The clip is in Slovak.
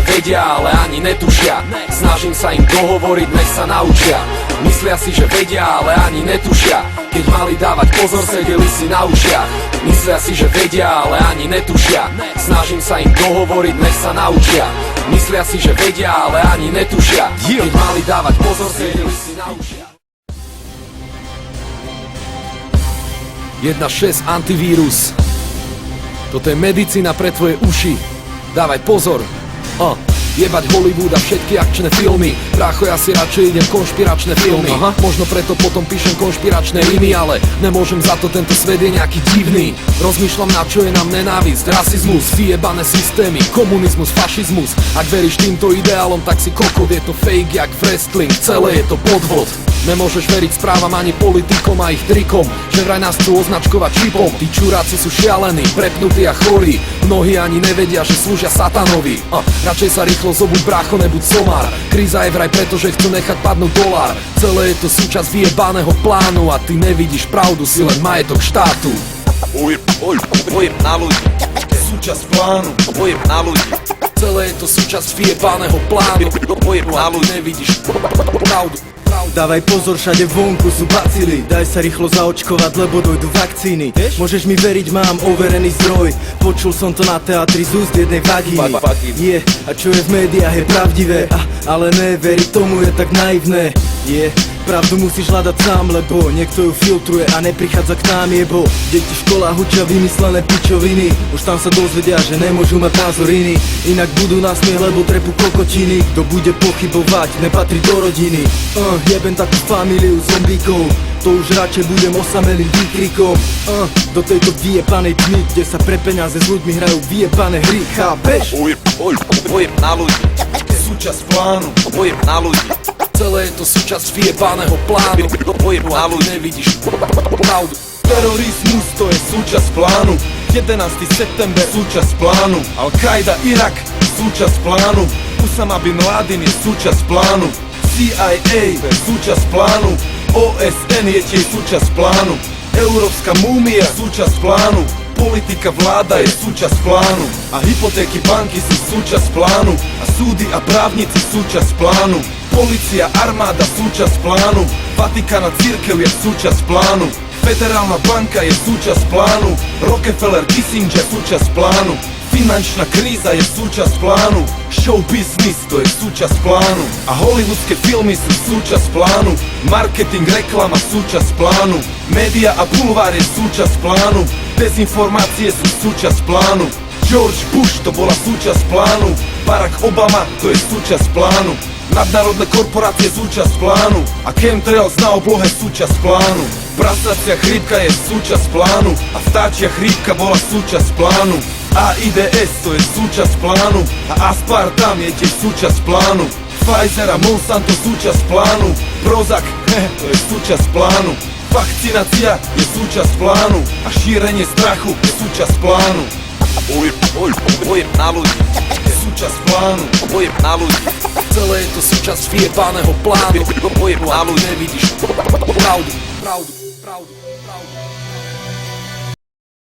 vedia, ale ani netušia. Snažím sa im dohovoriť, nech sa naučia. Myslia si, že vedia, ale ani netušia. Keď mali dávať pozor, sedeli si na ušiach. Myslia si, že vedia, ale ani netušia. Snažím sa im dohovoriť, nech sa naučia. Myslia si, že vedia, ale ani netušia. Keď mali dávať pozor, sedeli si na ušiach. 1.6 antivírus. Toto je medicína pre tvoje uši. Dávaj pozor. Jebať Hollywood a všetky akčné filmy. Brácho, ja si radšej idem konšpiračné filmy. Možno preto potom píšem konšpiračné rimy, ale nemôžem za to, tento svet je nejaký divný. Rozmýšľam, na čo je nám nenávisť, rasizmus, vyjebané systémy, komunizmus, fašizmus. Ak veríš týmto ideálom, tak si kokot, je to fake jak wrestling, celé je to podvod. Nemôžeš veriť správam ani politikom a ich trikom, že vraj nás chcú označkovať čipom. Tí čuráci sú šialení, prepnutí a chorí. Mnohí ani nevedia, že slúžia satanovi. Radšej sa rýchlo zobuď, brácho, nebuď somár. Kríza je vraj preto, že chcú nechať padnúť dolár. Celé je to súčasť vyjebaného plánu a ty nevidíš pravdu, si len majetok štátu. Ujeb na ľudí. Súčasť plánu. Ujeb na ľudí. Celé je to súčasť vyjebaného plánu. Ujeb na ľudí. Nevidíš pravdu. Dávaj pozor, všade vonku sú bacily. Daj sa rýchlo zaočkovať, lebo dojdu vakcíny. Môžeš mi veriť, mám overený zdroj. Počul som to na teatri z úst jednej vagíny. A čo je v médiách je pravdivé, ale neveriť tomu je tak naivné. Pravdu musíš hľadať sám, lebo niekto ju filtruje a neprichádza k nám, jebo. Deti v školách učia vymyslené pičoviny. Už tam sa dozvedia, že nemôžu mať názor iný. Inak budú na smiech, lebo trepú kokotiny. Kto bude pochybovať, nepatrí do rodiny. Jebem takú familiu zombíkov. To už radšej budem osamelým výkrikom. Do tejto vyjebanej tmy, kde sa pre peniaze s ľuďmi hrajú vyjebané hry, chápeš? Ujeb na ľudí. Súčasť plánu. Ujeb na ľudí. Celé je to súčasť vyjebaného plánu. Ujeb na ľudí. Nevidíš pravdu. Terorizmus to je súčasť plánu. 11. september súčasť plánu. Al-Qaida, Irak, súčasť plánu. Usama bin Laden je súčasť plánu. CIA je súčasť plánu. OSN je tiež súčasť plánu. Európska múmia súčasť plánu. Politika, vláda je súčasť plánu. A hypotéky, banky sú súčasť plánu. A súdy a právnici súčasť plánu. Polícia, armáda súčasť plánu. Vatikán a cirkev je súčasť plánu. Federálna banka je súčasť plánu. Rockefeller, Kissinger súčasť plánu. Finančná kríza je súčasť plánu. Show business to je súčasť plánu. A hollywoodske filmy sú súčasť plánu. Marketing, reklama súčasť plánu. Média a bulvár je súčasť plánu. Dezinformácie sú súčasť plánu. George Bush to bola súčasť plánu. Barack Obama to je súčasť plánu. Nadnárodné korporácie súčasť plánu. A chemtrails na oblohe súčasť plánu. Prasacia chrípka je súčasť plánu. A vtáčia chrípka bola súčasť plánu. AIDS to je súčasť plánu. A aspartam je tiež súčasť plánu. Pfizer a Monsanto súčasť plánu. Prozac, to je súčasť plánu. Vakcinácia je súčasť plánu. A šírenie strachu je súčasť plánu. Ujeb na ľudí. Súčasť plánu. Ujeb na ľudí. Celé je to súčasť vyjebaného plánu. Ujeb na ľudí. Nevidíš pravdu.